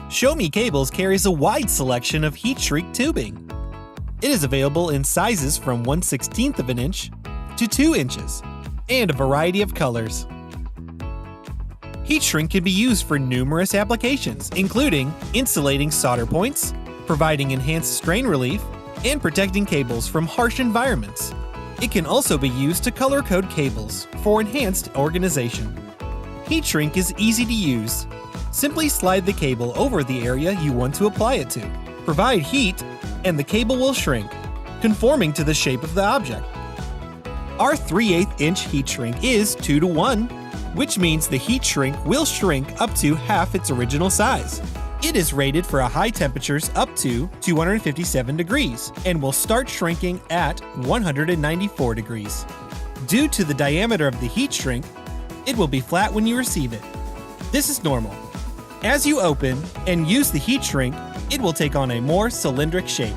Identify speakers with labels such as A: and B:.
A: ShowMeCables carries a wide selection of heat shrink tubing. It is available in sizes from 1/16 of an inch to 2 inches, and a variety of colors. Heat shrink can be used for numerous applications, including insulating solder points, providing enhanced strain relief, and protecting cables from harsh environments. It can also be used to color code cables for enhanced organization. Heat shrink is easy to use. Simply slide the cable over the area you want to apply it to. Provide heat, and the cable will shrink, conforming to the shape of the object. Our 3/8-inch heat shrink is 2:1, which means the heat shrink will shrink up to half its original size. It is rated for high temperatures up to 257 degrees and will start shrinking at 194 degrees. Due to the diameter of the heat shrink, it will be flat when you receive it. This is normal. As you open and use the heat shrink, it will take on a more cylindric shape.